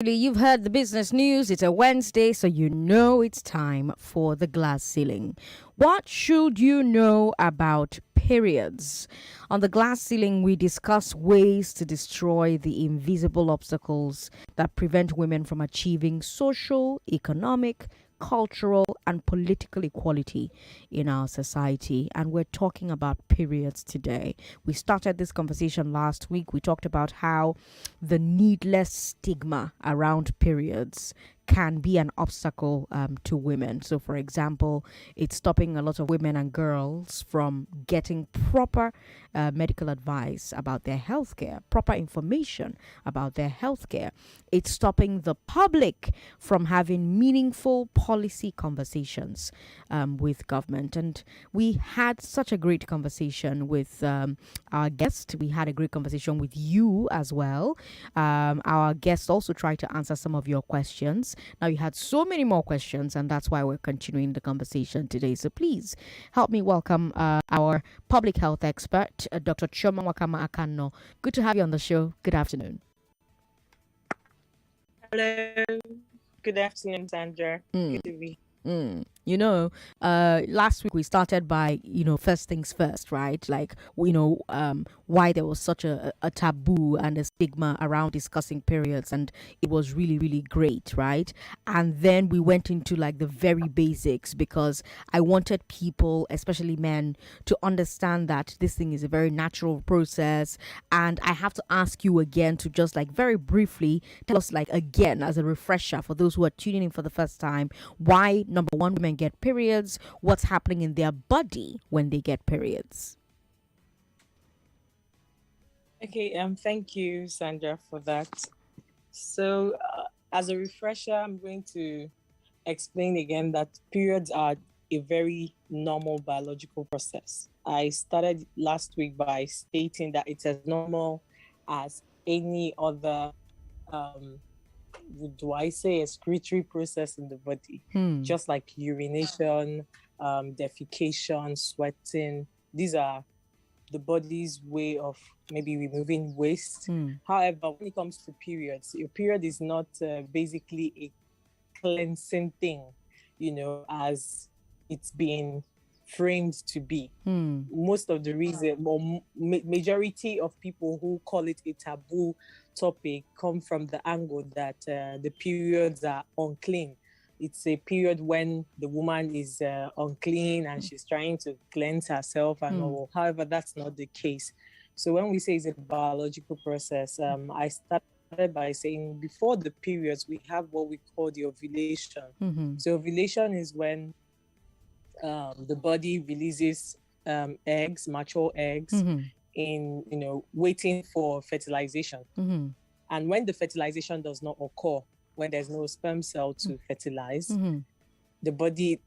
You've heard the business news. It's a Wednesday, so you know it's time for the glass ceiling. What should you know about periods? On the glass ceiling, we discuss ways to destroy the invisible obstacles that prevent women from achieving social, economic, cultural, and political equality in our society. And we're talking about periods today. We started this conversation last week. We talked about how the needless stigma around periods can be an obstacle to women. So, for example, it's stopping a lot of women and girls from getting proper medical advice about their healthcare, proper information about their healthcare. It's stopping the public from having meaningful policy conversations with government. And we had such a great conversation with our guest. We had a great conversation with you as well. Our guest also tried to answer some of your questions. Now, you had so many more questions, and that's why we're continuing the conversation today. So please help me welcome our public health expert, Dr. Choma Wakama Akano. Good to have you on the show. Good afternoon. Hello. Good afternoon, Sandra. Good to be. Last week we started by, first things first, right? Like, why there was such a taboo and a stigma around discussing periods. And it was really, really great, right? And then we went into like the very basics because I wanted people, especially men, to understand that this thing is a very natural process. And I have to ask you again to just like very briefly tell us, like, again, as a refresher for those who are tuning in for the first time, why, number one, women get periods, what's happening in their body when they get periods. Okay, thank you, Sandra, for that. So, as a refresher, I'm going to explain again that periods are a very normal biological process. I started last week by stating that it's as normal as any other do I say excretory process in the body, just like urination, defecation, sweating. These are the body's way of maybe removing waste. However, when it comes to periods, your period is not basically a cleansing thing, as it's being framed to be. Most of the reason, or majority of people who call it a taboo topic come from the angle that the periods are unclean. It's a period when the woman is unclean and she's trying to cleanse herself and all. However, that's not the case. So when we say it's a biological process, I started by saying before the periods, we have what we call the ovulation. So ovulation is when the body releases eggs, mature eggs, in waiting for fertilization. And when the fertilization does not occur, when there's no sperm cell to fertilize, the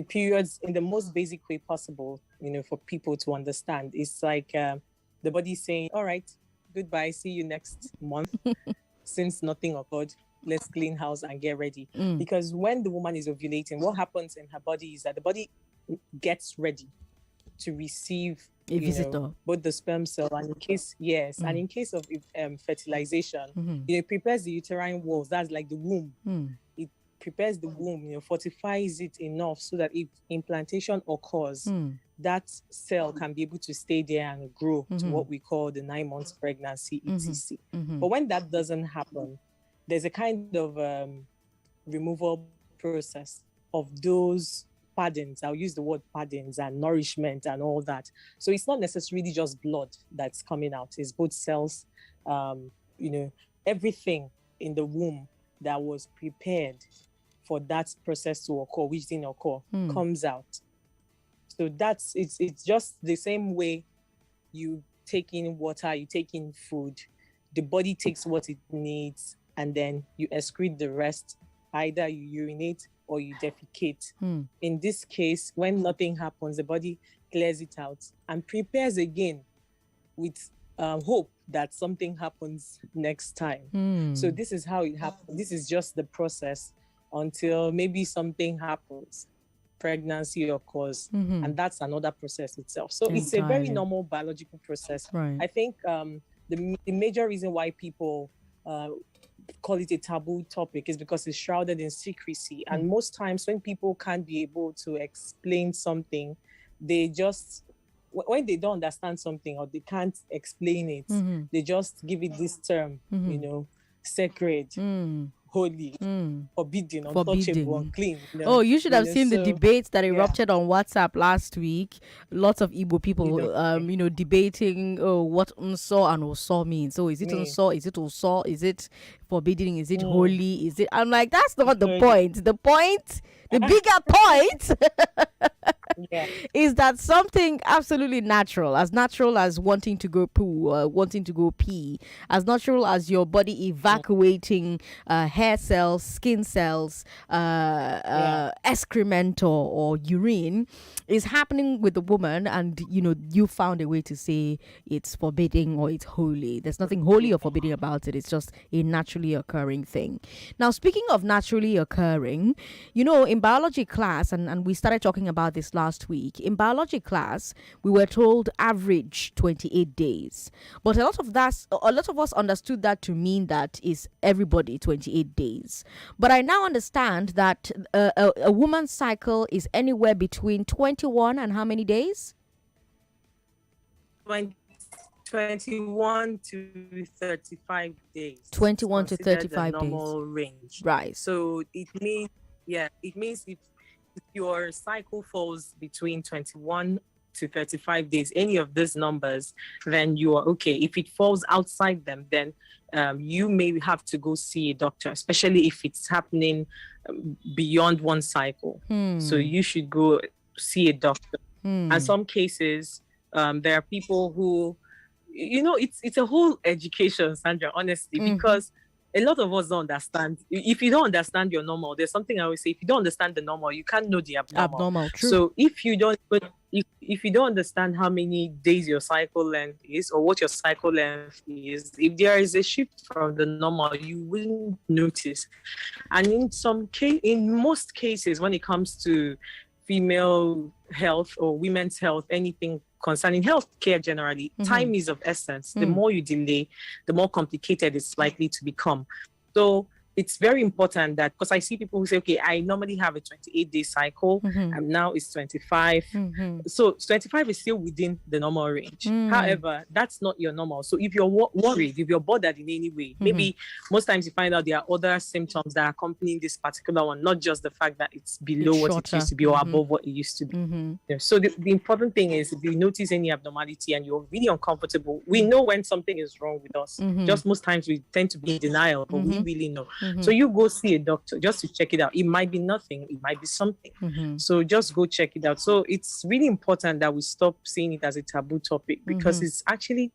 periods, in the most basic way possible, for people to understand, it's like the body saying, all right, goodbye, see you next month. Since nothing occurred, let's clean house and get ready. Because when the woman is ovulating, what happens in her body is that the body gets ready to receive a visitor, both the sperm cell and and in case of fertilization, it prepares the uterine walls. That's like the womb. It prepares the womb, fortifies it enough so that if implantation occurs, that cell can be able to stay there and grow to what we call the 9 months pregnancy, etc. But when that doesn't happen, there's a kind of removal process of those paddings. I'll use the word paddings and nourishment and all that. So it's not necessarily just blood that's coming out. It's both cells, everything in the womb that was prepared for that process to occur, which didn't occur, comes out. So it's just the same way you take in water, you take in food, the body takes what it needs, and then you excrete the rest. Either you urinate or you defecate. In this case, when nothing happens, the body clears it out and prepares again with hope that something happens next time. So this is how it happens. This is just the process until maybe something happens, pregnancy occurs, and that's another process itself. So it's a very normal biological process. Right. I think the major reason why people call it a taboo topic is because it's shrouded in secrecy. And most times when people can't be able to explain something, they just, when they don't understand something or they can't explain it, they just give it this term, you know, sacred, holy, forbidden, untouchable, unclean. Oh, you should have seen the so, debates that erupted on WhatsApp last week. Lots of Igbo people, debating what unso and oso means. So is it unso? Is it oso? Is it forbidden? Is it holy? Is it? I'm like, that's not the point. The point, the bigger point. Is that something absolutely natural as wanting to go poo, wanting to go pee, as natural as your body evacuating hair cells, skin cells, excrement or urine, is happening with the woman, and you found a way to say it's forbidding or it's holy. There's nothing holy or forbidding about it. It's just a naturally occurring thing. Now, speaking of naturally occurring, in biology class, and we started talking about this last week. In biology class, we were told average 28 days. But a lot of us understood that to mean that is everybody 28 days. But I now understand that a woman's cycle is anywhere between 21 and how many days? 21 to 35 days. 21 to 35 days. Normal range. Right. So it means if your cycle falls between 21 to 35 days, any of these numbers, then you are okay. If it falls outside them, then you may have to go see a doctor, especially if it's happening beyond one cycle. So you should go see a doctor. And some cases, there are people who, it's a whole education, Sandra, honestly, because a lot of us don't understand. If you don't understand your normal, there's something I always say, if you don't understand the normal, you can't know the abnormal. True. So if you don't understand how many days your cycle length is or what your cycle length is, if there is a shift from the normal, you wouldn't notice. And in most cases, when it comes to female health or women's health, anything concerning healthcare generally, time is of essence. The more you delay, the more complicated it's likely to become. So it's very important that, because I see people who say, okay, I normally have a 28-day cycle, and now it's 25. So 25 is still within the normal range. However, that's not your normal. So if you're worried, if you're bothered in any way, maybe most times you find out there are other symptoms that are accompanying this particular one, not just the fact that it's below what it used to be or above what it used to be. So the important thing is, if you notice any abnormality and you're really uncomfortable, we know when something is wrong with us. Just most times we tend to be in denial, but we really know. So you go see a doctor just to check it out. It might be nothing, it might be something. So just go check it out. So it's really important that we stop seeing it as a taboo topic, because it's actually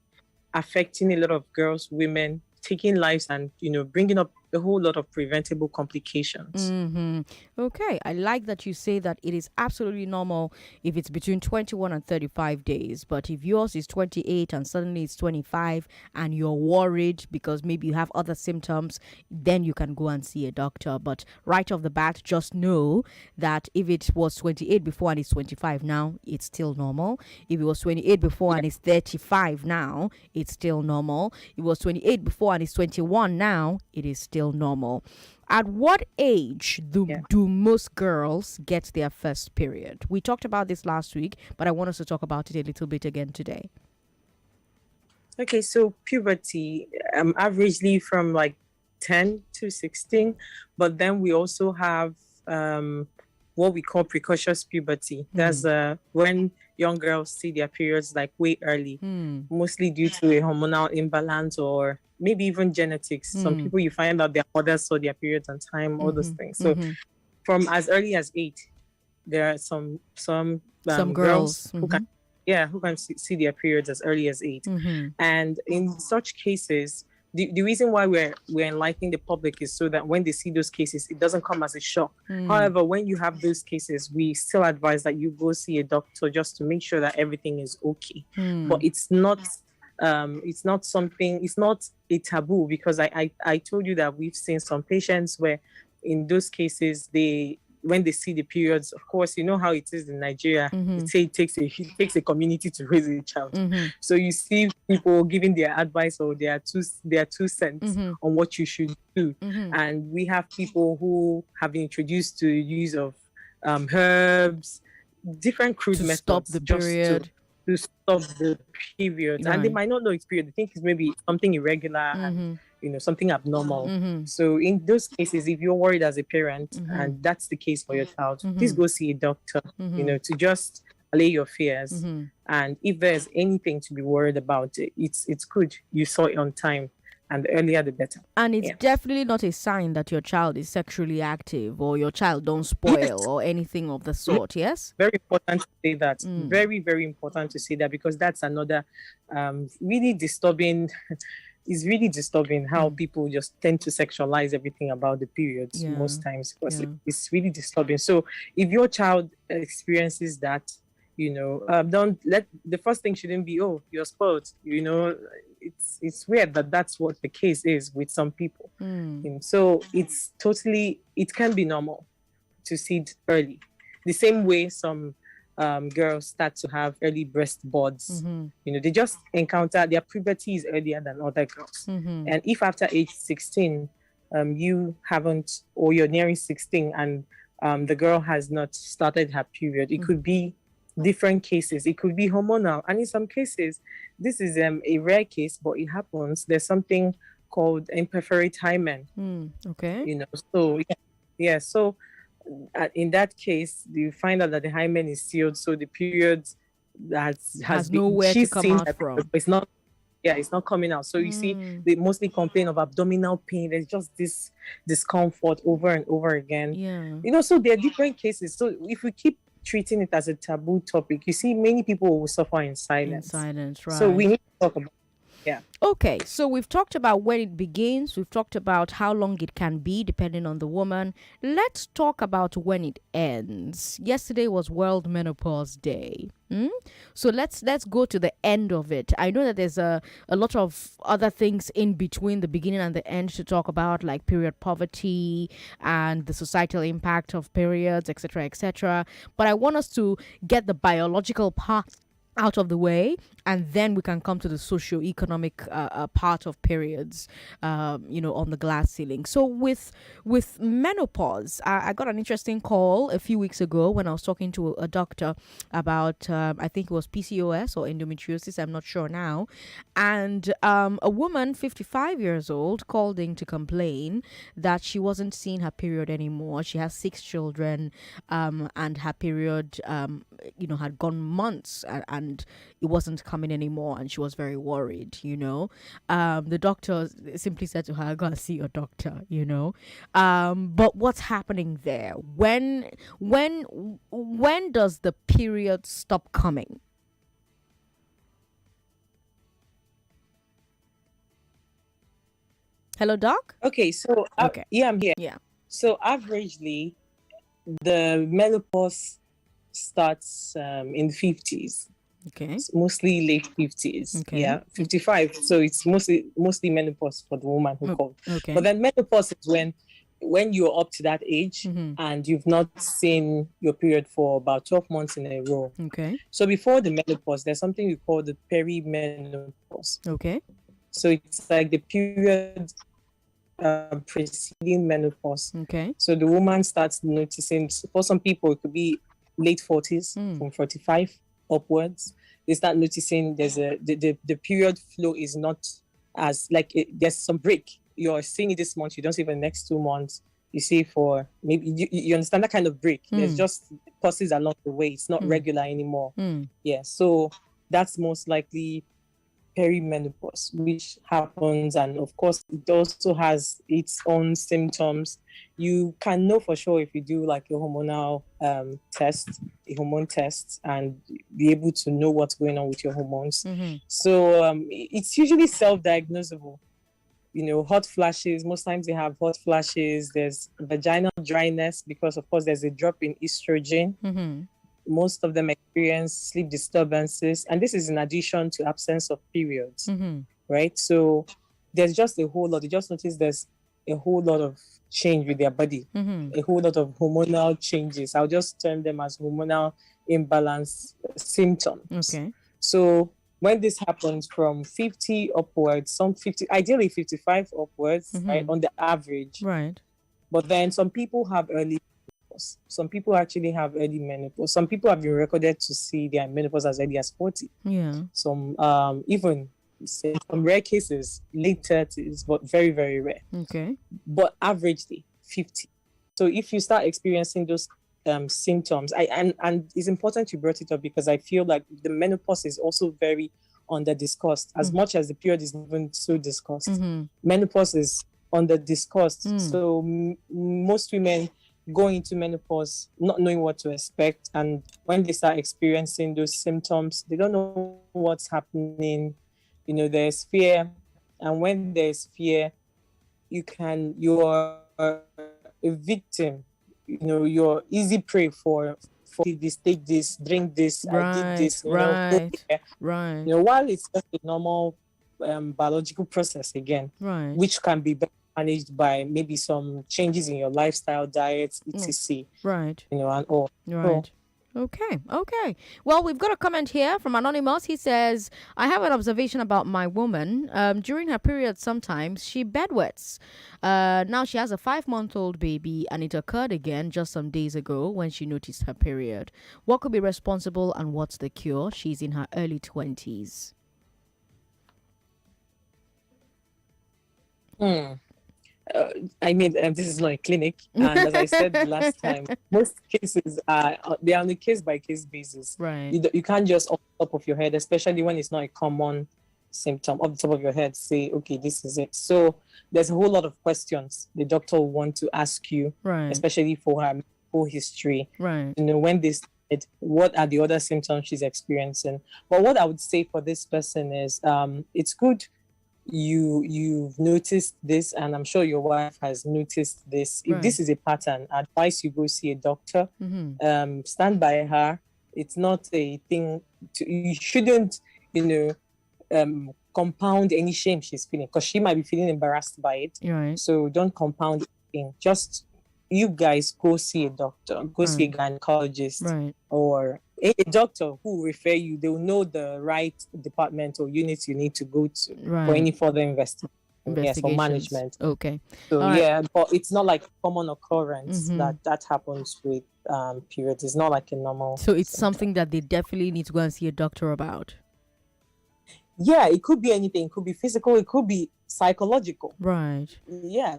affecting a lot of girls, women, taking lives, and bringing up a whole lot of preventable complications. Okay, I like that you say that it is absolutely normal if it's between 21 and 35 days. But if yours is 28 and suddenly it's 25 and you're worried because maybe you have other symptoms, then you can go and see a doctor. But right off the bat, just know that if it was 28 before and it's 25 now, it's still normal. If it was 28 before and it's 35 now, it's still normal. If it was 28 before and it's 21 now, it is still normal. At what age do most girls get their first period? We talked about this last week, but I want us to talk about it a little bit again today. Okay, so puberty, averagely from like 10 to 16, but then we also have what we call precocious puberty. That's when young girls see their periods like way early, mostly due to a hormonal imbalance or maybe even genetics. Some people, you find out their mothers saw their periods on time, all those things. So from as early as 8, there are some girls who can see their periods as early as 8. And in such cases, the reason why we're enlightening the public is so that when they see those cases, it doesn't come as a shock. However, when you have those cases, we still advise that you go see a doctor just to make sure that everything is okay. But it's not a taboo, because I told you that we've seen some patients where in those cases they when they see the periods, of course, you know how it is in Nigeria. It takes a community to raise a child. So you see people giving their advice or their two cents on what you should do. And we have people who have been introduced to the use of herbs, different crude to methods stop the period. to stop the period. Right. And they might not know it's period. They think it's maybe something irregular and something abnormal. So in those cases, if you're worried as a parent and that's the case for your child, please go see a doctor, to just allay your fears. And if there's anything to be worried about, it's good you saw it on time. And the earlier the better. And it's definitely not a sign that your child is sexually active or your child don't spoil or anything of the sort, yes? Very important to say that. Very, very important to say that, because that's another really disturbing. It's really disturbing how people just tend to sexualize everything about the periods most times, because it's really disturbing. So if your child experiences that, don't let the first thing shouldn't be, oh, you're spoiled. It's weird that that's what the case is with some people. So it can be normal to see it early. The same way some girls start to have early breast buds. They just encounter their puberty is earlier than other girls. And if after age 16, you haven't, or you're nearing 16 and the girl has not started her period, it could be different cases. It could be hormonal, and in some cases this is a rare case, but it happens. There's something called imperforate hymen. So in that case you find out that the hymen is sealed, so the period has nowhere to come out from. It's not coming out. So you see, they mostly complain of abdominal pain. There's just this discomfort over and over again. So there are different cases. So if we keep treating it as a taboo topic, you see, many people will suffer in silence. Right. So we need to talk about Okay, so we've talked about when it begins. We've talked about how long it can be depending on the woman. Let's talk about when it ends. Yesterday was World Menopause Day. So let's go to the end of it. I know that there's a lot of other things in between the beginning and the end to talk about, like period poverty and the societal impact of periods, etc., etc. But I want us to get the biological part out of the way, and then we can come to the socio-economic part of periods, on the glass ceiling. So with menopause, I got an interesting call a few weeks ago when I was talking to a doctor about, I think it was PCOS or endometriosis, I'm not sure now. And a woman, 55 years old, called in to complain that she wasn't seeing her period anymore. She has 6 children, and her period, had gone months, and it wasn't coming anymore, and she was very worried. The doctor simply said to her, "Go and see your doctor." But what's happening there? When does the period stop coming? Hello, doc. Okay, so I'm here. Yeah. So averagely, the menopause starts in the 50s. Okay. It's mostly late 50s. Okay. Yeah, 55. So it's mostly menopause for the woman who called. Okay. But then menopause is when you're up to that age and you've not seen your period for about 12 months in a row. Okay. So before the menopause, there's something we call the perimenopause. Okay. So it's like the period preceding menopause. Okay. So the woman starts noticing, for some people, it could be late 40s, from 45 upwards. They start noticing the period flow is not as there's some break. You're seeing it this month, you don't see it for the next 2 months. You see for maybe you understand that kind of break. There's just pauses along the way. It's not regular anymore. Yeah, so that's most likely perimenopause, which happens, and of course it also has its own symptoms. You can know for sure if you do like a hormonal a hormone test, and be able to know what's going on with your hormones. So it's usually self-diagnosable. Hot flashes, most times they have hot flashes. There's vaginal dryness because of course there's a drop in estrogen. Most of them experience sleep disturbances, and this is in addition to absence of periods, right? So there's just a whole lot. You just notice there's a whole lot of change with their body, a whole lot of hormonal changes. I'll just term them as hormonal imbalance symptoms. Okay. So when this happens from 50 upwards, some 50, ideally 55 upwards, right, on the average. Right. But then some people have early menopause. Some people actually have early menopause. Some people have been recorded to see their menopause as early as 40. Yeah. Some even say some rare cases, late 30s, but very, very rare. Okay. But averagely 50. So if you start experiencing those symptoms, and it's important you brought it up because I feel like the menopause is also very under discussed as much as the period is not even so discussed. Menopause is under discussed. So most women go into menopause not knowing what to expect, and when they start experiencing those symptoms, they don't know what's happening. There's fear, and when there's fear, you're a victim. You're easy prey for this, take this, drink this, I did this. Right. While it's just a normal biological process again, right, which can be managed by maybe some changes in your lifestyle, diet, etc. Right. And all. Right. So, Okay. Well, we've got a comment here from Anonymous. He says, I have an observation about my woman. During her period, sometimes she bedwets. Now she has a 5-month-old baby, and it occurred again just some days ago when she noticed her period. What could be responsible, and what's the cure? She's in her early 20s. This is not a clinic, and as I said last time, most cases they are on a case-by-case basis. Right. You can't just off the top of your head, especially when it's not a common symptom, off the top of your head say, okay, this is it. So there's a whole lot of questions the doctor will want to ask you, right, especially for her medical history. Right. When they said what are the other symptoms she's experiencing. But what I would say for this person is it's good you've noticed this, and I'm sure your wife has noticed this. If this is a pattern, advise you go see a doctor. Stand by her. It's not a thing you shouldn't compound any shame she's feeling, because she might be feeling embarrassed by it. Right. So don't compound anything. Just you guys go see a doctor, go see a gynecologist, right, or a doctor who will refer you. They will know the right department or unit you need to go to for any further investigation. Yes, for management. Okay. So but it's not like common occurrence that happens with periods. It's not like a normal. So it's something that they definitely need to go and see a doctor about. Yeah, it could be anything. It could be physical. It could be psychological. Right. Yeah.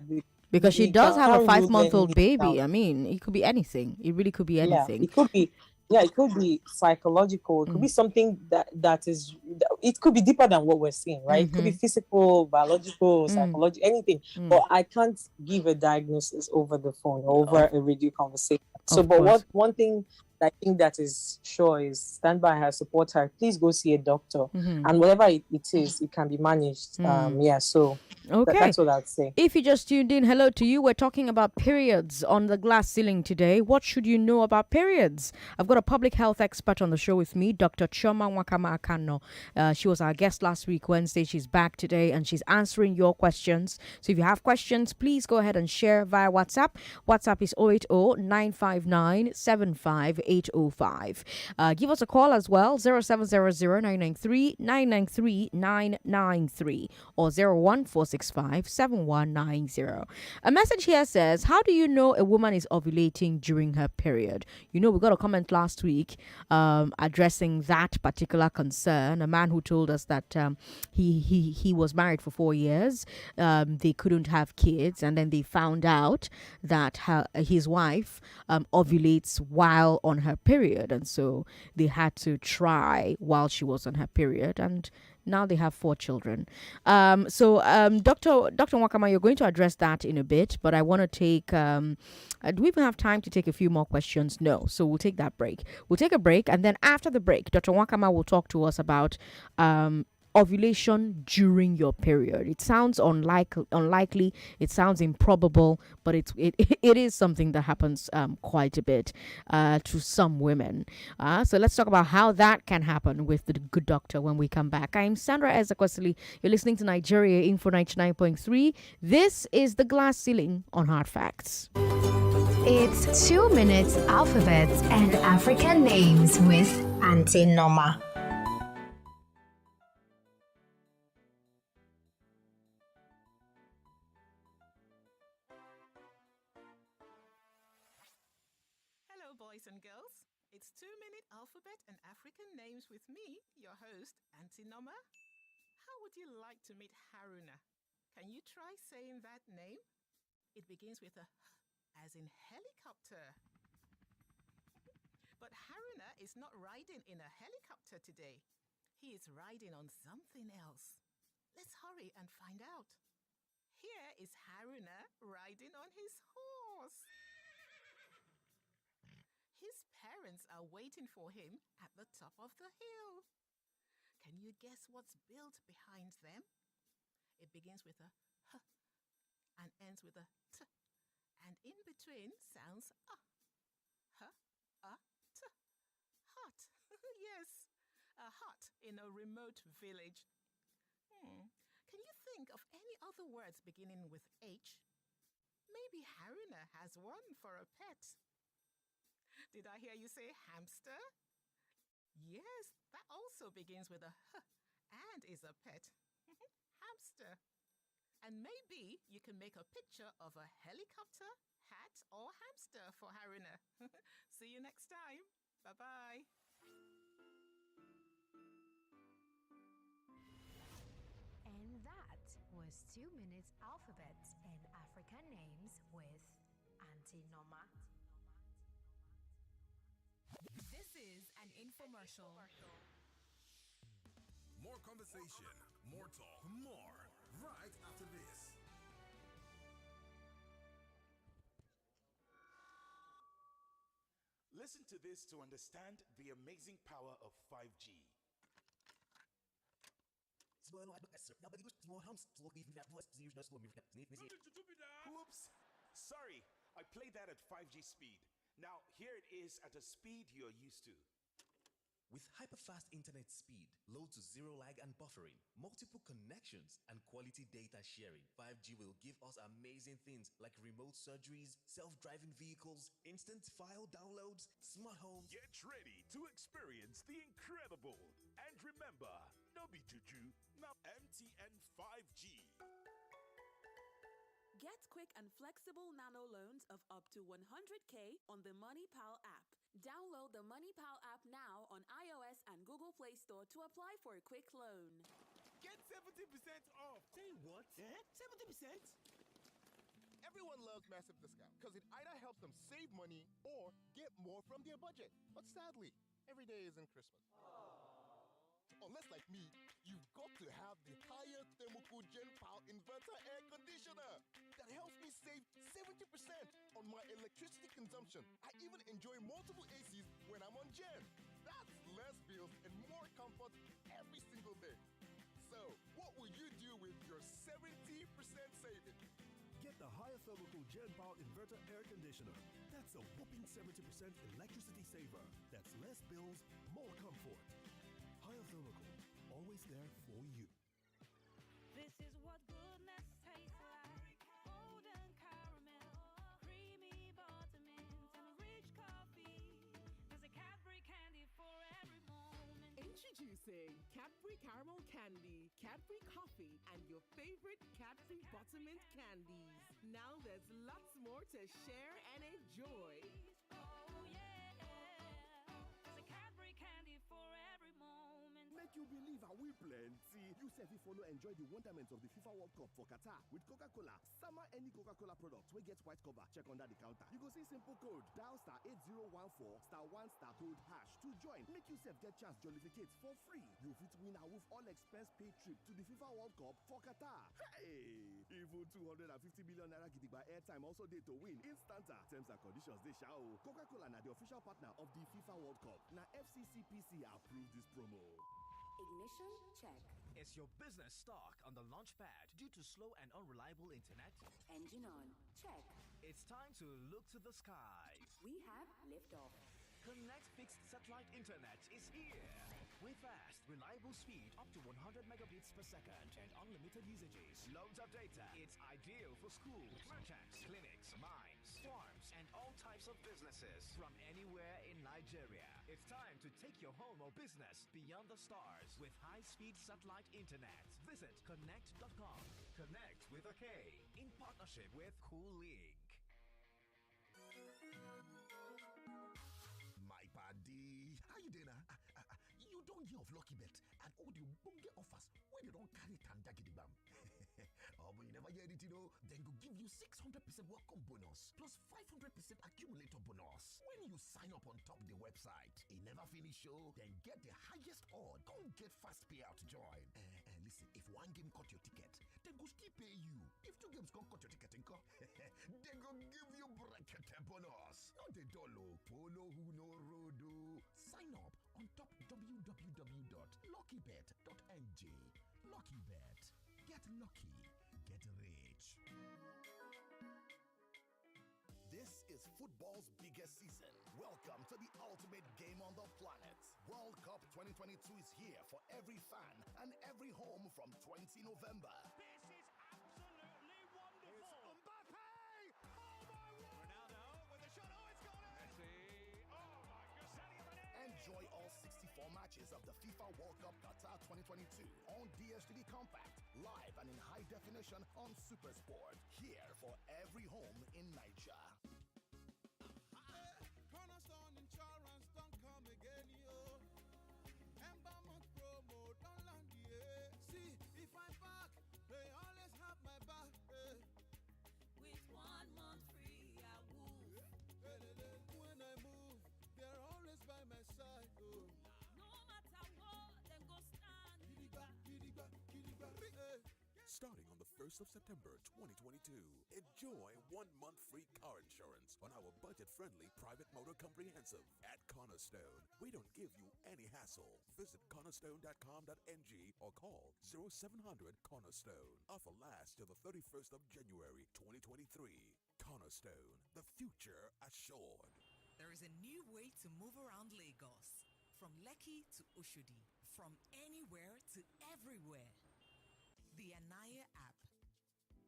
Because she does have a 5-month-old baby. I mean, it could be anything. It really could be anything. Yeah, it could be. Yeah, it could be psychological. It could be something that is. It could be deeper than what we're seeing, right? It could be physical, biological, psychological, anything. But I can't give a diagnosis over the phone or over a radio conversation. So, but one thing I think that is sure is stand by her, support her. Please go see a doctor, and whatever it is, it can be managed. So that's what I'd say. If you just tuned in, hello to you. We're talking about periods on the glass ceiling today. What should you know about periods? I've got a public health expert on the show with me, Dr. Chioma Nwakama Akano. She was our guest last week, Wednesday. She's back today, and she's answering your questions. So if you have questions, please go ahead and share via WhatsApp. WhatsApp is 080-959-75805. Give us a call as well, 0700-993-993 or 01465-7190. A message here says, how do you know a woman is ovulating during her period? We got a comment last week addressing that particular concern. A man who told us that he was married for 4 years. They couldn't have kids, and then they found out that his wife ovulates while on her period, and so they had to try while she was on her period, and now they have 4 children. Dr. Nwakama, you're going to address that in a bit, but I want to take do we even have time to take a few more questions? No, so we'll take that break. We'll take a break, and then after the break, Dr. Nwakama will talk to us about ovulation during your period. It sounds unlikely. It sounds improbable, but it is something that happens quite a bit to some women. So let's talk about how that can happen with the good doctor when we come back. I'm Sandra Ezekwesili. You're listening to Nigeria Info 99.3. This is the Glass Ceiling on Hard Facts. It's 2 minutes alphabets and African names with Auntie Norma. Hello, boys and girls. It's 2-minute alphabet and African names with me, your host, Auntie Norma. How would you like to meet Haruna? Can you try saying that name? It begins with a H, as in helicopter. But Haruna is not riding in a helicopter today. He is riding on something else. Let's hurry and find out. Here is Haruna riding on his horse. His parents are waiting for him at the top of the hill. Can you guess what's built behind them? It begins with a H and ends with a T, and in between sounds A. H, A, T. Hut. Yes, a hut in a remote village. Can you think of any other words beginning with H? Maybe Haruna has one for a pet. Did I hear you say hamster? Yes, that also begins with a H and is a pet. Hamster. And maybe you can make a picture of a helicopter, hat, or hamster for Haruna. See you next time. Bye-bye. And that was 2 minutes alphabets and African names with Auntie Norma. This is an infomercial. More conversation, more talk, more right after this. Listen to this to understand the amazing power of 5G. Oops, sorry, I played that at 5G speed. Now, here it is at a speed you're used to. With hyper-fast internet speed, low to zero lag and buffering, multiple connections, and quality data sharing, 5G will give us amazing things like remote surgeries, self-driving vehicles, instant file downloads, smart homes. Get ready to experience the incredible. And remember, no be juju, now MTN 5G. Get quick and flexible nano loans of up to 100K on the MoneyPal app. Download the MoneyPal app now on iOS and Google Play Store to apply for a quick loan. Get 70% off. Say what? 70%? Everyone loves massive discount because it either helps them save money or get more from their budget. But sadly, every day isn't Christmas. Unless like me, you've got to have the higher thermocool Gen Power Inverter Air Conditioner that helps me save 70% on my electricity consumption. I even enjoy multiple ACs when I'm on Gen. That's less bills and more comfort every single day. So, what will you do with your 70% saving? Get the higher thermocool Gen Power Inverter Air Conditioner. That's a whopping 70% electricity saver. That's less bills, more comfort. Higher thermocool, always there for you. This is what goodness tastes like. Golden caramel, creamy buttermint, and rich coffee. There's a Cadbury candy for every moment. Introducing Cadbury Caramel Candy, Cadbury Coffee, and your favorite Cadbury Buttermint candies. Now there's lots more to share and enjoy. Oh yeah, there's a Cadbury candy for every moment. Make you believe I will plenty. You say if you follow enjoy the wonderment of the FIFA World Cup for Qatar with Coca-Cola. Summer any Coca-Cola product we get white cover. Check under the counter. You go see simple code. Dial *8014 *1 code hash to join. Make yourself get chance jollificate for free. You fit win a with all expense paid trip to the FIFA World Cup for Qatar. Hey! Even 250 million naira gidigba airtime also day to win. Instanta. Terms and conditions they shall. Coca-Cola na the official partner of the FIFA World Cup. Now FCCPC approve this promo. Ignition check. Is your business stuck on the launchpad due to slow and unreliable internet? Engine on. Check. It's time to look to the skies. We have liftoff. Connect Fixed Satellite Internet is here. With fast, reliable speed up to 100 megabits per second and unlimited usages. Loads of data. It's ideal for schools, merchants, clinics, mines, farms, and all types of businesses from anywhere in Nigeria. It's time to take your home or business beyond the stars with high-speed satellite internet. Visit connect.com. Connect with a K in partnership with Cool Link. My buddy, how you doing? You don't hear of Lucky Bet and all the bunge offers when you don't carry Tandagidibam. Oh, but you never hear it, Then go give you 600% welcome bonus plus 500% accumulator bonus when you sign up on top the website. It never finish, then get the highest odd. Come get fast payout join. And listen, if one game cut your ticket, then go still pay you. If two games can't cut your ticket, then go give you bracket bonus. Not the dollar, follow who know Rodo. Sign up on top www.luckybet.ng. Lucky Bet. Get lucky. Get rich. This is football's biggest season. Welcome to the ultimate game on the planet. World Cup 2022 is here for every fan and every home from 20 November. This is absolutely wonderful. It's Mbappe! Oh my word! Ronaldo with the shot. Oh, it's gone in! Messi! Oh my God! Sadio Mane! Enjoy all 64 matches of the FIFA World Cup Qatar 2022 on DSTV Compact, live and in high definition on Supersport. Here for every home in Nigeria. Cornerstone Insurance don't come again, yo. Embalmment promo don't land, yeah. See, if I back, they always have my back. With 1 month free, I move. When I move, they're always by my side. Oh. No matter what, them go stand. Starting on the 1st of September 2022, enjoy 1 month free car insurance on our budget-friendly private motor comprehensive at Cornerstone. We don't give you any hassle. Visit cornerstone.com.ng or call 0700 Cornerstone. Offer lasts till the 31st of January 2023. Cornerstone, the future assured. There is a new way to move around Lagos. From Lekki to Oshodi. From anywhere to everywhere. The Anaya app.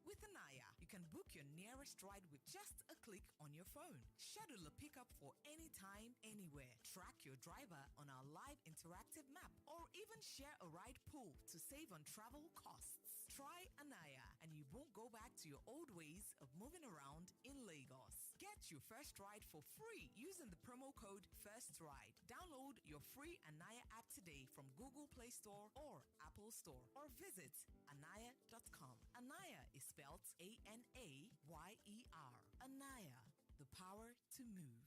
With Anaya, you can book your nearest ride with just a click on your phone. Schedule a pickup for any time, anywhere. Track your driver on our live interactive map or even share a ride pool to save on travel costs. Try Anaya and you won't go back to your old ways of moving around in Lagos. Get your first ride for free using the promo code FIRSTRIDE. Download your free Anaya app today from Google Play Store or Apple Store or visit anaya.com. Anaya is spelled A-N-A-Y-E-R. Anaya, the power to move.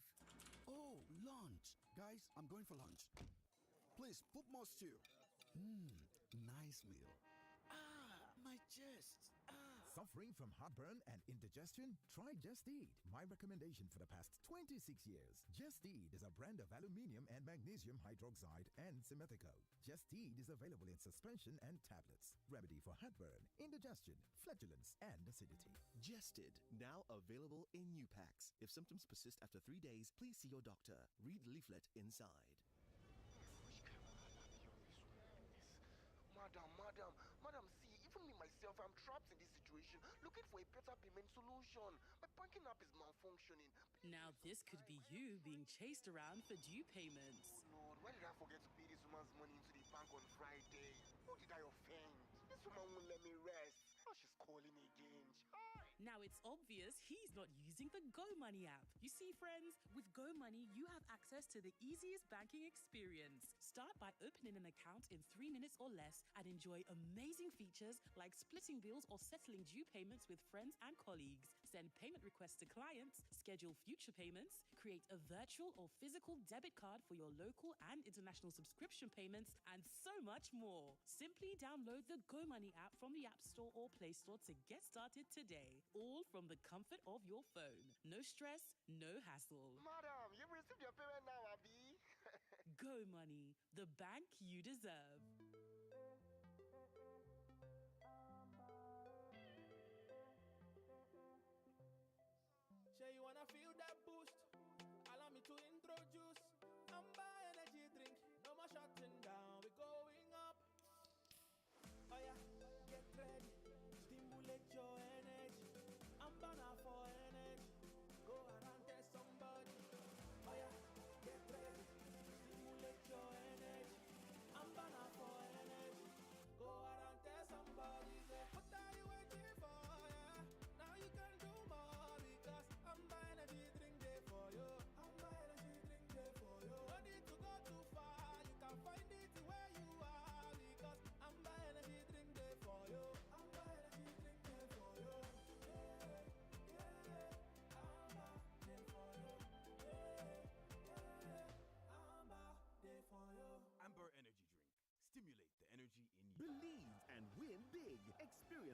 Oh, lunch. Guys, I'm going for lunch. Please, put more stew. Nice meal. My chest. Suffering from heartburn and indigestion? Try Just Eat. My recommendation for the past 26 years. Just Eat is a brand of aluminium and magnesium hydroxide and simethicone. Just Eat is available in suspension and tablets. Remedy for heartburn, indigestion, flatulence, and acidity. Jested, now available in new packs. If symptoms persist after 3 days, please see your doctor. Read the leaflet inside. Madam, see, even me myself, I'm trapped in this situation, looking for a better payment solution. My banking app is malfunctioning. Now this could be you being chased around for due payments. Oh Lord, why did I forget to pay this woman's money into the bank on Friday? Who did I offend? This woman won't let me rest. Now she's calling again. Now it's obvious he's not using the GoMoney app. You see, friends, with GoMoney, you have access to the easiest banking experience. Start by opening an account in 3 minutes or less and enjoy amazing features like splitting bills or settling due payments with friends and colleagues. Send payment requests to clients, schedule future payments, create a virtual or physical debit card for your local and international subscription payments, and so much more. Simply download the GoMoney app from the App Store or Play Store to get started today. All from the comfort of your phone. No stress, no hassle. Madam, you've received your payment now, Abby. GoMoney, the bank you deserve.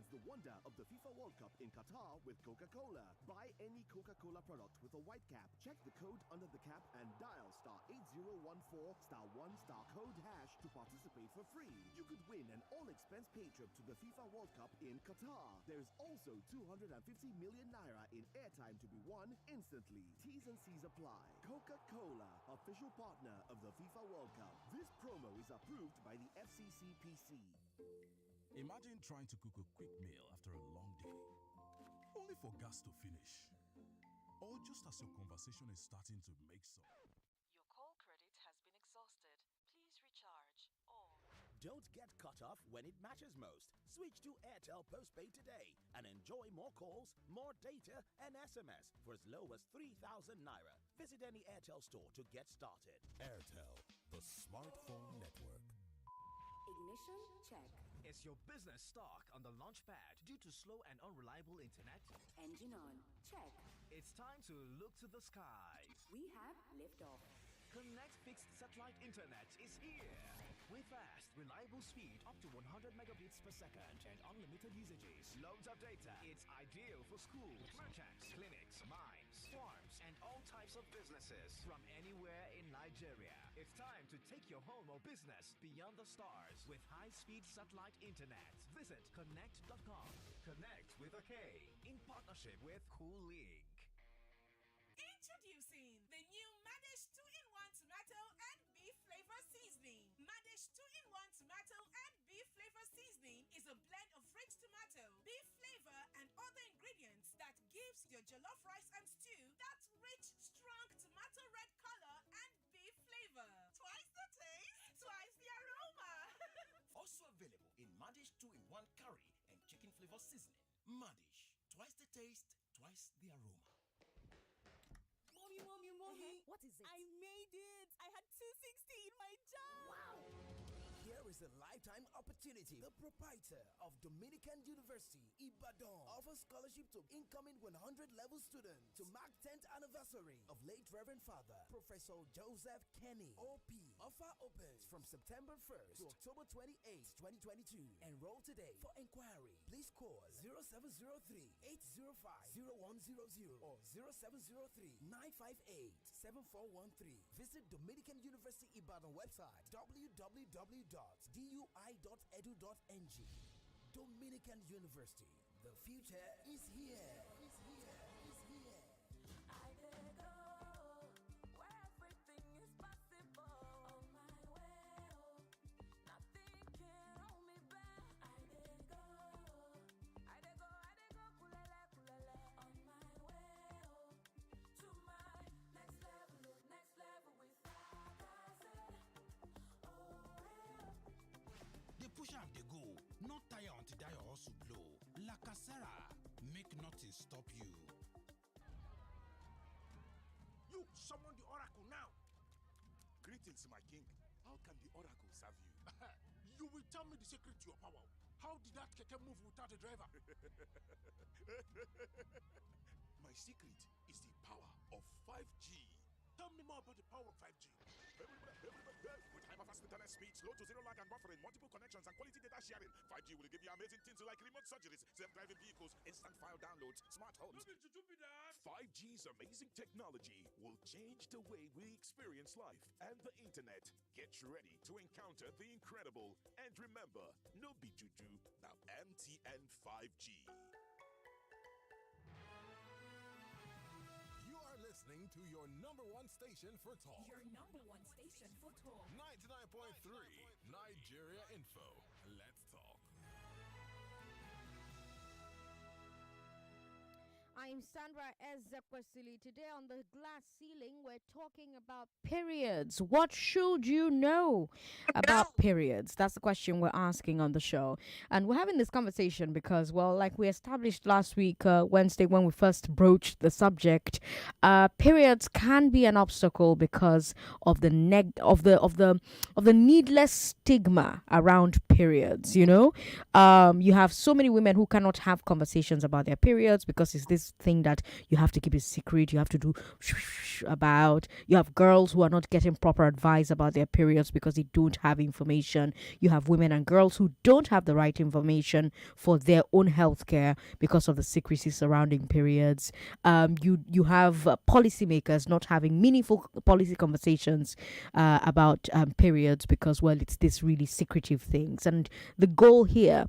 Experience the wonder of the FIFA World Cup in Qatar with Coca-Cola. Buy any Coca-Cola product with a white cap. Check the code under the cap and dial *8014 *1 code hash to participate for free. You could win an all-expense paid trip to the FIFA World Cup in Qatar. There's also 250 million naira in airtime to be won instantly. T's and C's apply. Coca-Cola, official partner of the FIFA World Cup. This promo is approved by the FCCPC. Imagine trying to cook a quick meal after a long day, only for gas to finish. Or just as your conversation is starting to make some. Your call credit has been exhausted. Please recharge. Or don't get cut off when it matters most. Switch to Airtel Postpaid today and enjoy more calls, more data, and SMS for as low as 3,000 naira. Visit any Airtel store to get started. Airtel, the smartphone network. Ignition check. Is your business stuck on the launch pad due to slow and unreliable internet? Engine on. Check. It's time to look to the skies. We have liftoff. Connect Fixed Satellite Internet is here. With fast, reliable speed up to 100 megabits per second and unlimited usages. Loads of data. It's ideal for schools, merchants, clinics, mines, farms, and all types of businesses from anywhere in Nigeria. It's time to take your home or business beyond the stars with high-speed satellite internet. Visit connect.com. Connect with a K in partnership with Cool Link. Introducing the new Madish 2-in-1 tomato and beef flavor seasoning. Madish 2-in-1 tomato and beef flavor seasoning is a blend of rich tomato, beef flavor, and other ingredients that gives your jollof rice and stew that rich, strong tomato red color and beef flavor. Twice the taste, twice the aroma. Also available in Madish 2-in-1 curry and chicken flavor seasoning. Madish, twice the taste, twice the aroma. Mommy. What is it? I made it. I had 260 in my job. Wow. Here is a lifetime opportunity. The proprietor of Dominican University, Ibadan, offers scholarship to incoming 100 level students to mark 10th anniversary of late Reverend Father Professor Joseph Kenny, OP. Offer opens from September 1st to October 28th, 2022. Enroll today. For inquiry, please call 0703-805-0100 or 0703-958-7413. Visit Dominican University Ibadan website www.dui.edu.ng. Dominican University. The future is here. I did go where everything is possible. On my way, nothing can hold me back. I did go, kulele. On my way, to my next level with They push am, they go. Not tire until die or also blow. La Casera, make nothing stop you. You summon the oracle now. Greetings, my king. How can the oracle serve you? You will tell me the secret to your power. How did that keke move without a driver? My secret is the power of 5G. Tell me more about the power of 5G. With hyper-fast internet speeds, low to zero lag and buffering, multiple connections and quality data sharing, 5G will give you amazing things like remote surgeries, self-driving vehicles, instant file downloads, smart homes. 5G's amazing technology will change the way we experience life and the internet. Get ready to encounter the incredible. And remember, no be juju, now MTN 5G. Listening to your number one station for talk. Your number one station for talk. 99.3 Nigeria Info. Let's talk. I'm Sandra Ezekwesili. Today on the glass ceiling, we're talking about periods. What should you know about periods? That's the question we're asking on the show. And we're having this conversation because, well, like we established last week, Wednesday, when we first broached the subject, periods can be an obstacle because of the needless stigma around periods. You know, you have so many women who cannot have conversations about their periods because it's this thing that you have to keep it secret, you have to do about. You have girls who are not getting proper advice about their periods because they don't have information. You have women and girls who don't have the right information for their own health care because of the secrecy surrounding periods. You have policymakers not having meaningful policy conversations about periods because, well, it's this really secretive things. And the goal here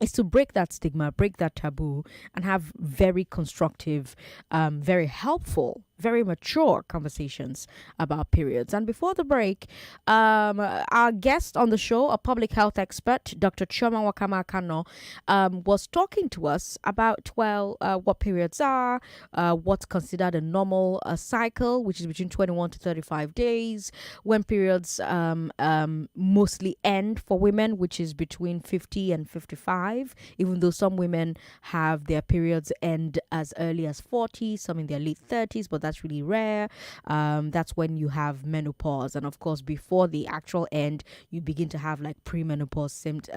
is to break that stigma, break that taboo, and have very constructive, very helpful, very mature conversations about periods. And before the break, our guest on the show, a public health expert, Dr. Chioma Wakama Kano, was talking to us about, what periods are, what's considered a normal cycle, which is between 21 to 35 days, when periods mostly end for women, which is between 50 and 55, even though some women have their periods end as early as 40, some in their late 30s, but that's really rare. That's when you have menopause. And of course, before the actual end, you begin to have like premenopause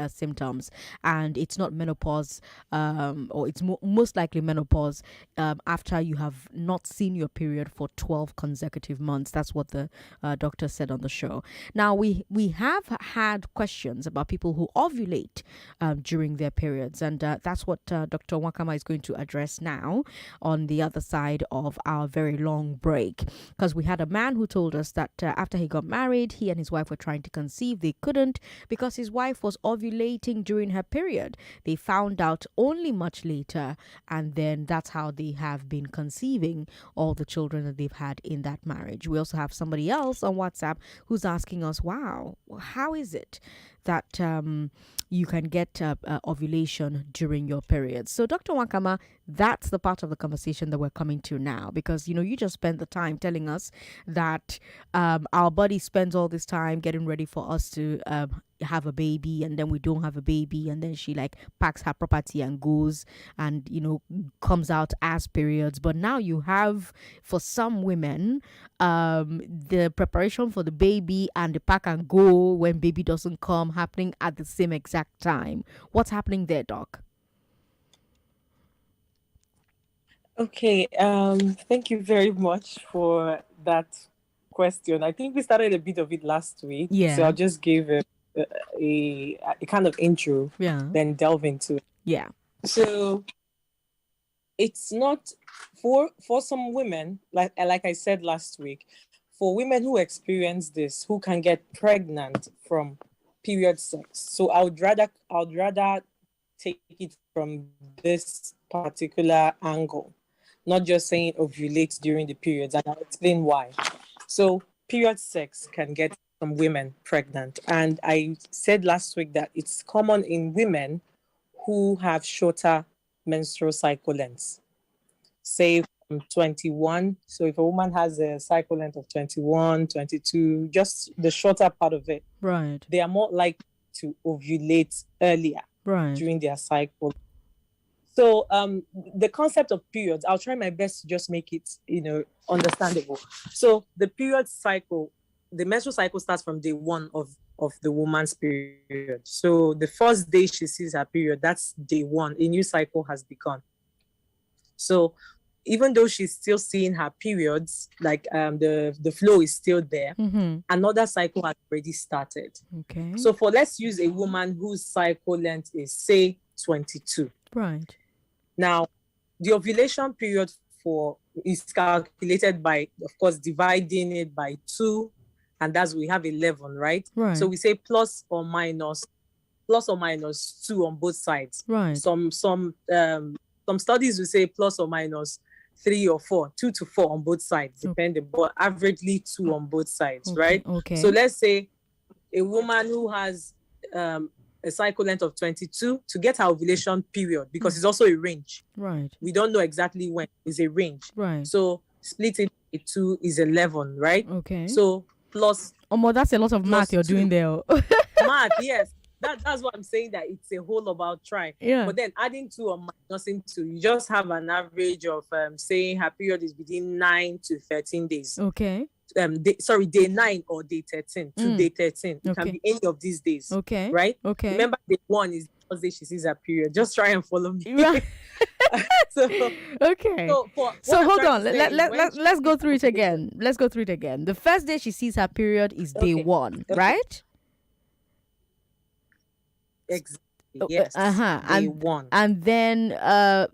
symptoms. And it's not menopause, or it's most likely menopause after you have not seen your period for 12 consecutive months. That's what the doctor said on the show. Now, we have had questions about people who ovulate during their periods. And that's what Dr. Wakama is going to address now on the other side of our very long break, because we had a man who told us that after he got married, he and his wife were trying to conceive. They couldn't because his wife was ovulating during her period. They found out only much later, and then that's how they have been conceiving all the children that they've had in that marriage. We also have somebody else on WhatsApp who's asking us, wow, how is it that you can get ovulation during your period? So, Dr. Wakama, that's the part of the conversation that we're coming to now, because, you just spent the time telling us that our body spends all this time getting ready for us to have a baby, and then we don't have a baby, and then she like packs her property and goes and comes out as periods. But now you have, for some women, the preparation for the baby and the pack and go when baby doesn't come happening at the same exact time. What's happening there, doc? Okay, thank you very much for that question. I think we started a bit of it last week, so I'll just give a kind of intro, then delve into it. Yeah. So it's not for some women, like I said last week, for women who experience this, who can get pregnant from period sex. So I would rather take it from this particular angle, not just saying ovulate during the periods, and I'll explain why. So period sex can get some women pregnant. And I said last week that it's common in women who have shorter menstrual cycle lengths, say from 21. So if a woman has a cycle length of 21, 22, just the shorter part of it, right, they are more likely to ovulate earlier during their cycle. So the concept of periods, I'll try my best to just make it, understandable. So the period cycle, the menstrual cycle starts from day one of the woman's period. So the first day she sees her period, that's day one. A new cycle has begun. So even though she's still seeing her periods, like the flow is still there, another cycle has already started. Okay. So let's use a woman whose cycle length is, say, 22. Right. Now, the ovulation period is calculated by, of course, dividing it by 2, and that's we have 11, right? Right. So we say plus or minus 2 on both sides. Right. Some studies will say plus or minus 3 or 4, 2 to 4 on both sides, depending, but averagely 2 on both sides, right? Okay. So let's say a woman who has a cycle length of 22 to get her ovulation period, because it's also a range. Right. We don't know exactly when. It's a range. Right. So split it by 2 is 11, right? Okay. So plus. That's a lot of math you're doing there. Math, yes. That's what I'm saying, that it's a whole about try. Yeah. But then adding 2 or minusing 2, you just have an average of saying her period is within 9 to 13 days. Okay. Day 9 or day 13 to day 13. It can be any of these days. Okay. Right? Okay. Remember, day 1 is first day she sees her period. Just try and follow me. Right. So, Okay. so, for, So what I'm hold trying on. to say Let, is let, when let, she let's go sees through it again. Let's go through it again. The first day she sees her period is day Okay. 1, Okay. right? Exactly. Yes. Day 1. And then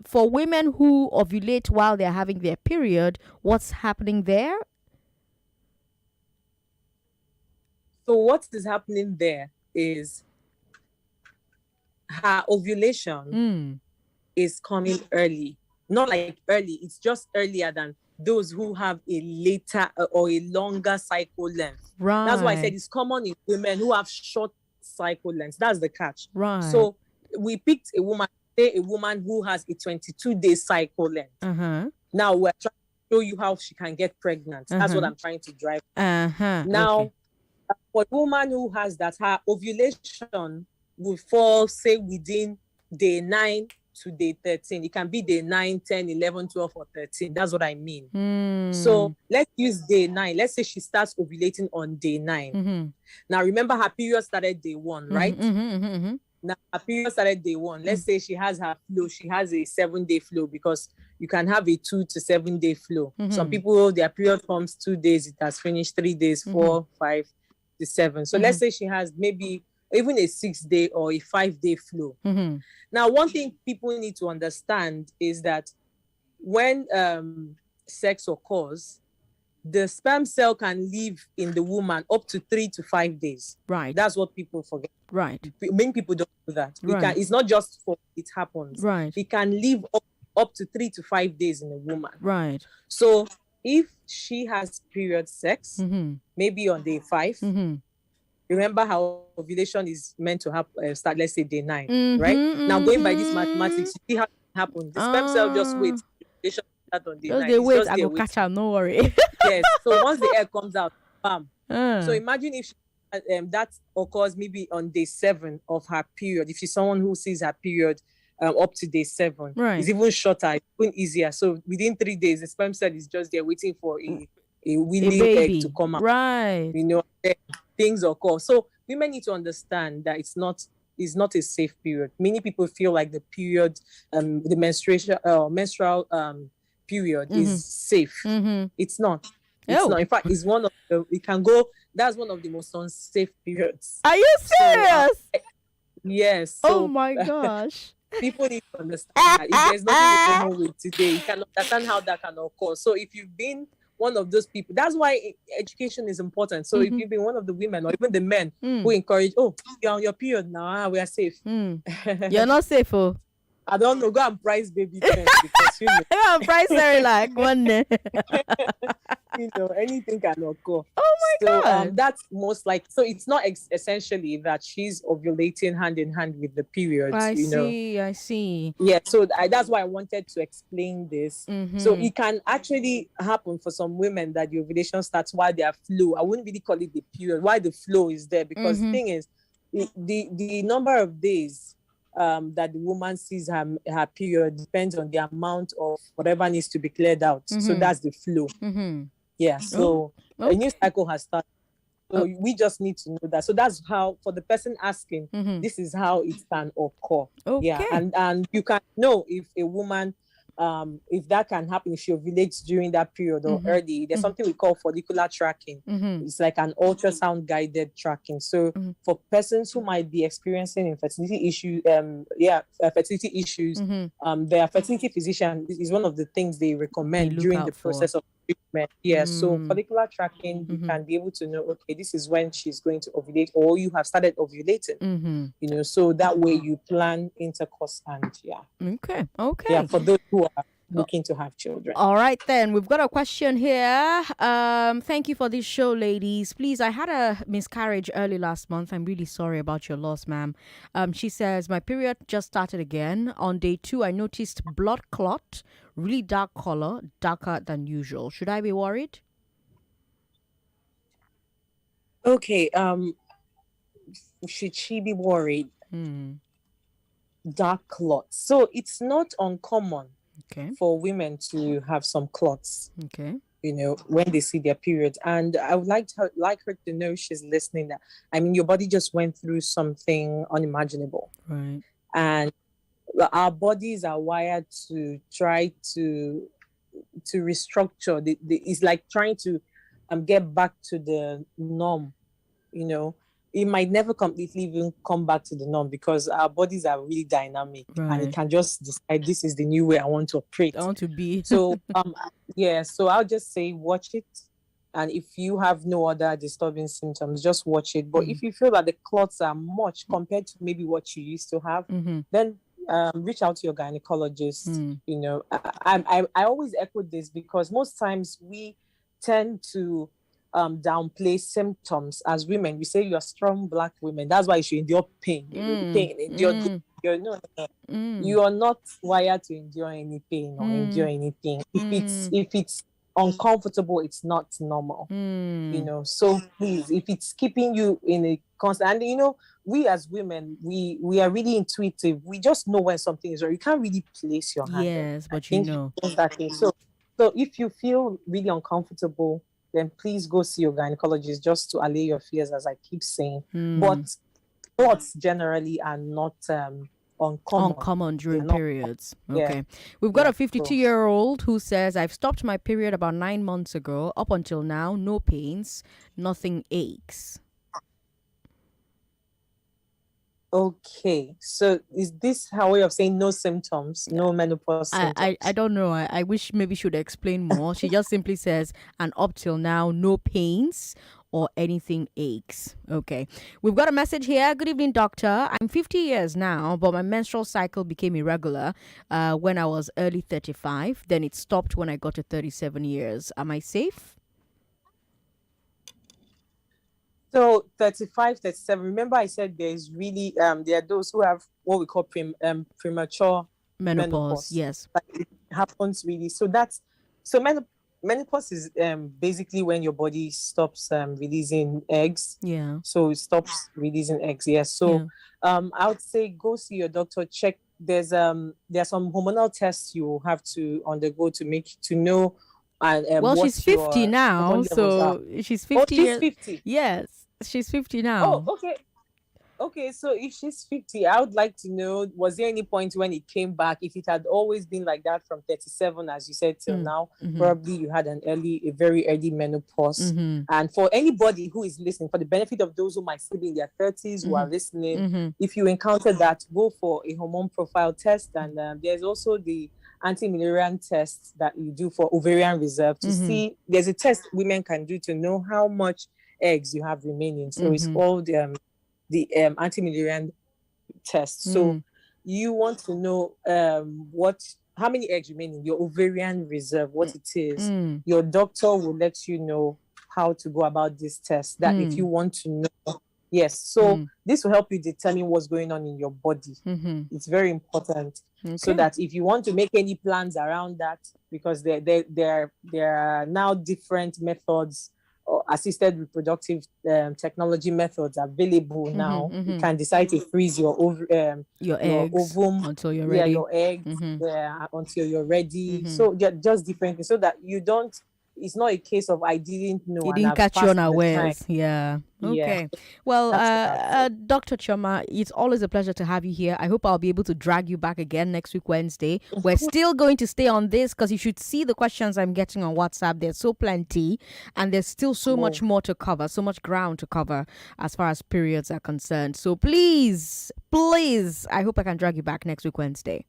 for women who ovulate while they're having their period, what's happening there? So what is happening there is her ovulation is coming early. Not like early, it's just earlier than those who have a later or a longer cycle length. That's why I said Right. it's common in women who have short cycle lengths. That's the catch. Right. So we picked a woman who has a 22-day cycle length. Uh-huh. Now we're trying to show you how she can get pregnant. That's what Uh-huh. I'm trying to drive. Uh-huh. Now, Okay. for a woman who has that, her ovulation will fall, say, within day 9 to day 13. It can be day 9, 10, 11, 12, or 13. That's what I mean. So let's use day 9. Let's say she starts ovulating on day 9. Now, remember, her period started day 1, right? Now, her period started day 1. Let's say she has her flow. She has a 7-day flow, because you can have a 2 to 7-day flow. Some people, their period comes 2 days, it has finished 3 days, 4, 5 to 7. So let's say she has maybe even a 6-day or a 5-day flow. Now, one thing people need to understand is that when sex occurs, the sperm cell can live in the woman up to 3 to 5 days. Right. That's what people forget. Right. Many people don't do that. Right. It's not just for it happens. Right. It can live up to 3 to 5 days in a woman. Right. So if she has period sex, maybe on day 5, remember how ovulation is meant to start, let's say, day 9, right? Now, going by this mathematics, you see how it happens. The sperm cell just waits. Ovulation start on day 9. They It's wait, just I there go waiting. catch her, no worry. Yes. So once the egg comes out, bam. So imagine if that occurs maybe on day 7 of her period. If she's someone who sees her period up to day 7, Right. it's even shorter, it's even easier. So within 3 days, the sperm cell is just there waiting for a willing egg to come out. Right. You know, things occur. So women need to understand that it's not a safe period. Many people feel like the period, the menstrual period is safe. It's not. It's not. In fact, it's one of that's one of the most unsafe periods. Are you serious? Yes. Oh my gosh. People need to understand that if there's nothing to go home with today, you can understand how that can occur. So if you've been one of those people, that's why education is important. So if you've been one of the women or even the men who encourage, you're on your period now, we are safe. You're not safe, oh. I don't know. Go and price baby first, because Go and price her like one day. Anything can occur. Oh my God. That's most like, so it's not essentially that she's ovulating hand in hand with the period. I see. Yeah, so that's why I wanted to explain this. So it can actually happen for some women that the ovulation starts while they are flow. I wouldn't really call it the period, why the flow is there, because the thing is, the number of days that the woman sees her period depends on the amount of whatever needs to be cleared out. So that's the flow. Yeah, so a new cycle has started. So we just need to know that. So that's how, for the person asking, this is how it can occur. Okay. Yeah, and you can know if a woman, if that can happen, if she ovulates during that period or early. There's something we call follicular tracking. It's like an ultrasound guided tracking. So for persons who might be experiencing infertility issues, fertility issues, their fertility physician is one of the things they recommend during the process of treatment. Yeah, so follicular tracking, you can be able to know, okay, this is when she's going to ovulate, or you have started ovulating. So that way you plan intercourse and Okay. yeah, for those who are looking to have children. All right, then we've got a question here. Thank you for this show, ladies. Please, I had a miscarriage early last month. I'm really sorry about your loss, ma'am. She says, my period just started again. On day 2, I noticed blood clot, really dark color, darker than usual. Should I be worried? Okay. Should she be worried? Dark clots. So it's not uncommon for women to have some clots. Okay. When they see their period. And I would like her to know, she's listening, that your body just went through something unimaginable. Right. and our bodies are wired to try to restructure. It's like trying to get back to the norm. It might never completely even come back to the norm because our bodies are really dynamic, and it Right. can just decide this is the new way I want to operate. I want to be. So so I'll just say watch it, and if you have no other disturbing symptoms, just watch it. But if you feel that the clots are much compared to maybe what you used to have, then reach out to your gynecologist. I always echo this because most times we tend to downplay symptoms as women. We say you're strong Black women. That's why you should endure pain. You are not wired to endure any pain or endure anything. If it's uncomfortable, it's not normal. So please, if it's keeping you in a constant, and we as women, we are really intuitive. We just know when something is wrong. You can't really place your hand. Yes, but that thing. So if you feel really uncomfortable, then please go see your gynecologist just to allay your fears, as I keep saying. But thoughts generally are not uncommon during periods. Okay. We've got a 52-year-old who says, I've stopped my period about 9 months ago. Up until now, no pains, nothing aches. Okay, so is this her way of saying no symptoms, no menopause symptoms? I don't know. I wish maybe she would explain more. She just simply says, and up till now, no pains or anything aches. Okay. We've got a message here. Good evening, doctor. I'm 50 years now, but my menstrual cycle became irregular when I was early 35. Then it stopped when I got to 37 years. Am I safe? So 35, 37. Remember I said there's really, there are those who have what we call premature menopause. Yes. But it happens really. So menopause is basically when your body stops releasing eggs. Yeah. So it stops releasing eggs. Yes. So I would say go see your doctor. Check. There's some hormonal tests you have to undergo to know. And well, she's 50 now, so she's 50 years. 50. Yes, she's 50 now. Oh, okay. So if she's 50, I would like to know, was there any point when it came back? If it had always been like that from 37, as you said, till now, probably you had a very early menopause. And for anybody who is listening, for the benefit of those who might still be in their 30s who are listening, if you encounter that, go for a hormone profile test. And there's also the anti-Müllerian test that you do for ovarian reserve to see. There's a test women can do to know how much eggs you have remaining. So it's called the anti-Müllerian test. So you want to know how many eggs remain in your ovarian reserve, what it is. Your doctor will let you know how to go about this test. That if you want to know. Yes, so this will help you determine what's going on in your body. It's very important. So that if you want to make any plans around that, because there are now different methods or assisted reproductive technology methods available now. You can decide to freeze your ovum until you're ready. Your eggs until you're ready. So just different things, so that you don't. It's not a case of I didn't know. You didn't catch you unawares. Yeah. Okay. Yeah. Well, Dr. Chioma, it's always a pleasure to have you here. I hope I'll be able to drag you back again next week, Wednesday. We're still going to stay on this because you should see the questions I'm getting on WhatsApp. There's so plenty, and there's still so much more to cover, so much ground to cover as far as periods are concerned. So please, I hope I can drag you back next week, Wednesday.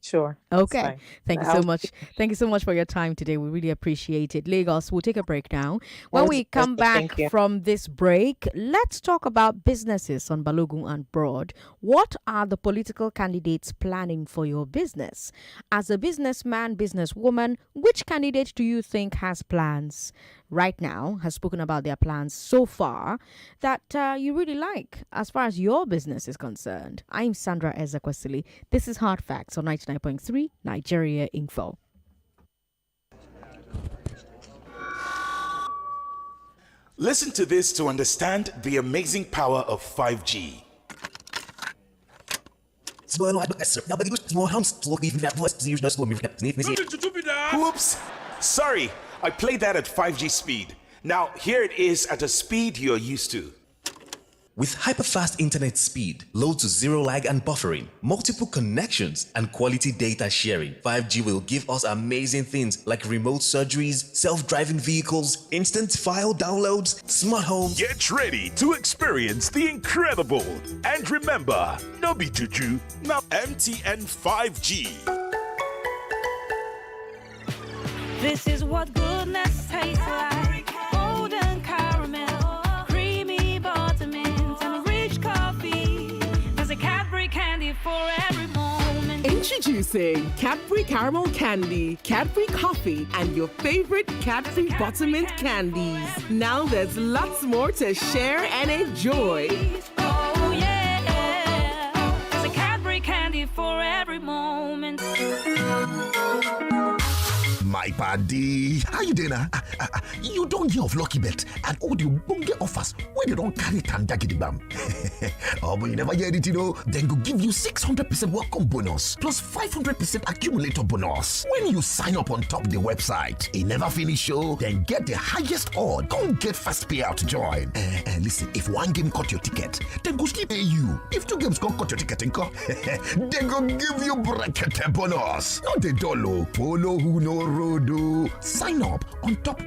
Sure. Okay. Thank you so much. Thank you so much for your time today. We really appreciate it. Lagos, we'll take a break now. When we come back from this break, let's talk about businesses on Balogun and Broad. What are the political candidates planning for your business? As a businessman, businesswoman, which candidate do you think has plans right now, has spoken about their plans so far that you really like as far as your business is concerned? I'm Sandra Ezekwesili. This is Hard Facts on 99.3 Nigeria Info. Listen to this to understand the amazing power of 5G. Oops! Sorry, I played that at 5G speed. Now, here it is at a speed you're used to. With hyper-fast internet speed, low to zero lag and buffering, multiple connections, and quality data sharing, 5G will give us amazing things like remote surgeries, self-driving vehicles, instant file downloads, smart homes. Get ready to experience the incredible. And remember, no be juju, now MTN 5G. This is what goodness tastes like. Golden caramel, creamy buttermint, and rich coffee. There's a Cadbury candy for every moment. Introducing Cadbury Caramel Candy, Cadbury Coffee, and your favorite Cadbury Buttermint candies. Now there's lots more to share and enjoy. Oh yeah, there's a Cadbury candy for every moment. My buddy, how you doing? You don't hear of Lucky Bet and all the bunge offers where they don't carry tanda bam. Oh, but you never hear it, Then go give you 600% welcome bonus plus 500% accumulator bonus when you sign up on top the website. It never finish, then get the highest odd. Don't get fast payout join. Listen, if one game cut your ticket, then go skip you. If two games cut your ticket, then go give you bracket bonus. Not the dollar, polo who no rodo. Sign up on top